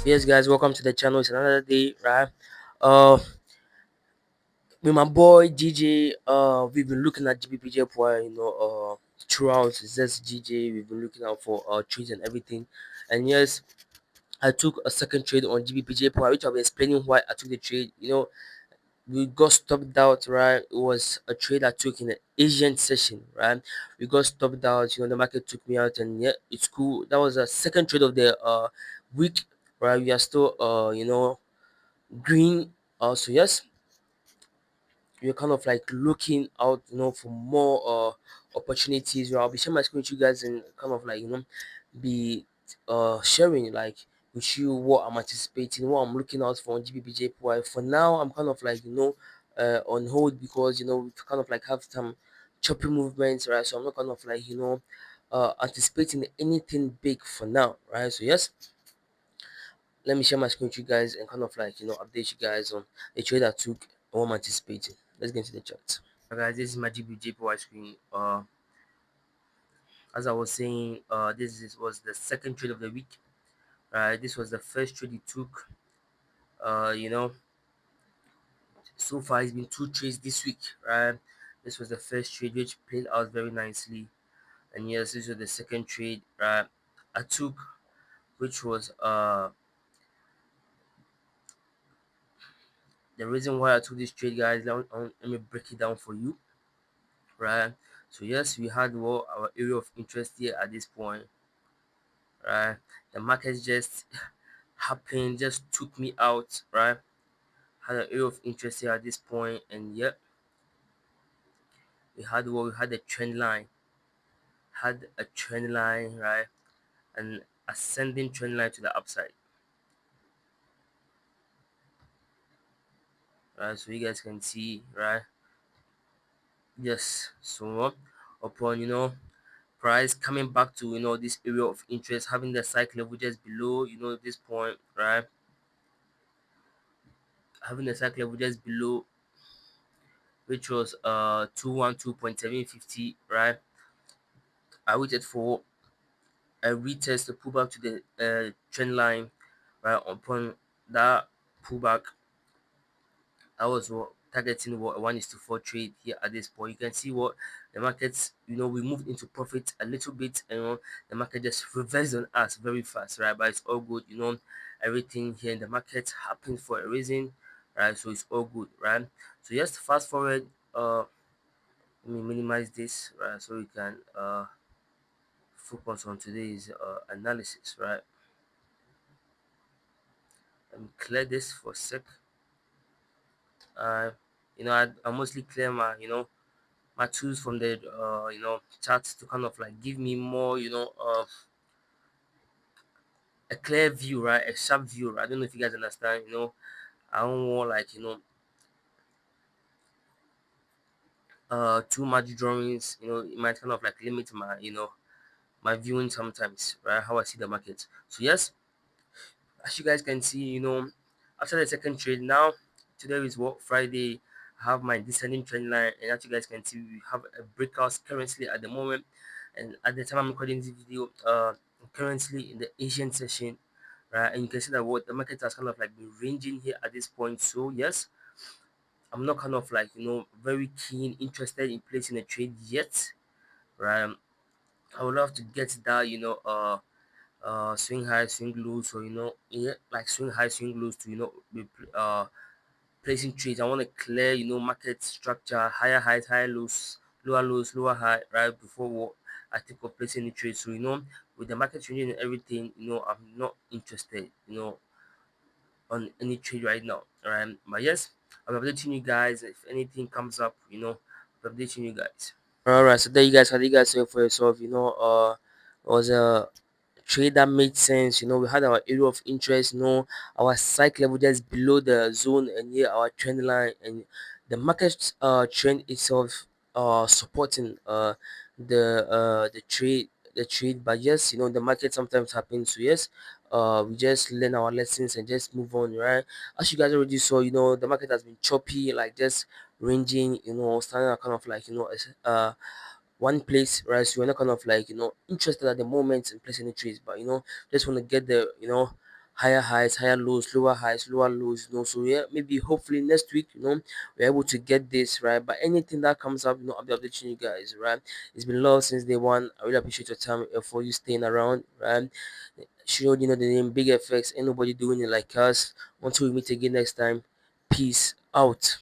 Yes, guys, welcome to the channel. It's another day, right? Uh, with my boy DJ. We've been looking at GBPJPY, throughout. It's just GJ. We've been looking out for trades and everything. And yes, I took a second trade on GBPJPY, which I'll be explaining why I took the trade. We got stopped out, right? It was a trade I took in the Asian session, right? We got stopped out. The market took me out, and yeah, it's cool. That was a second trade of the week, right? We are still green. So yes, you're kind of like looking out, for more opportunities. I'll be sharing my screen with you guys and kind of like be sharing like with you what I'm anticipating, what I'm looking out for on GBPJPY. For now, I'm kind of like on hold because we kind of like have some choppy movements, right? So I'm not kind of like anticipating anything big for now, right? So yes, let me share my screen with you guys and kind of like update you guys on the trade I took and what I'm anticipating. Let's get into the chart. Guys, this is my GBPJPY screen. As I was saying, was the second trade of the week. Right, this was the first trade he took. Uh, you know, so far it's been two trades this week. Right, this was the first trade which played out very nicely, and yes, this was the second trade. Right, I took, which was the reason why I took this trade, guys. Let me break it down for you. Right, so yes, we had our area of interest here at this point. Right, the market just happened, just took me out, right? Had an area of interest here at this point, and yet we had a trend line, right? An ascending trend line to the upside, right? So you guys can see, right? Yes, so upon price coming back to this area of interest, having the cycle level just below this point, right? Having the cycle level just below, which was 212.750, right? I waited for a retest to pull back to the trend line, right? Upon that pullback, I was targeting what 1:4 trade here at this point. You can see what the markets, we moved into profit a little bit, and the market just reversed on us very fast, right? But it's all good, everything here in the market happened for a reason, right? So it's all good, right? So just fast forward, let me minimize this, right? So we can focus on today's analysis, right? Let me clear this for a sec. Uh, I mostly clear my tools from the charts to kind of like give me more a clear view, right? A sharp view, right? I don't know if you guys understand. I don't want like too much drawings. It might kind of like limit my my viewing sometimes, right? How I see the market. So yes, as you guys can see, after the second trade, now today is what, Friday. I have my descending trend line, and as you guys can see, we have a breakout currently at the moment. And at the time I'm recording this video, I'm currently in the Asian session, right? And you can see that what the market has kind of like been ranging here at this point. So yes, I'm not kind of like very keen interested in placing a trade yet, right? I would love to get that swing high, swing low. So yeah, like swing high, swing lows to be placing trades. I want to clear market structure, higher highs, higher lows, lower high, right before what I think of placing the trade. So with the market changing and everything, I'm not interested, on any trade right now. All right, but yes, I'm updating you guys if anything comes up. I'm updating you guys. All right, so there you guys, how you guys say for yourself, it was a trade that made sense. We had our area of interest, our cycle level just below the zone, and here our trend line, and the market trend itself supporting the trade. But yes, the market sometimes happens. So yes, we just learn our lessons and just move on, right? As you guys already saw, the market has been choppy, like just ranging, standing at kind of like one place, right? So we're not kind of like interested at the moment in placing the trades, but just want to get the higher highs, higher lows, lower highs, lower lows, so yeah, maybe hopefully next week, we're able to get this right. But anything that comes up, I'll be updating you guys, right? It's been love since day one. I really appreciate your time, for you staying around, right? Sure, the name Big FX. Ain't nobody doing it like us. Until we meet again next time. Peace out.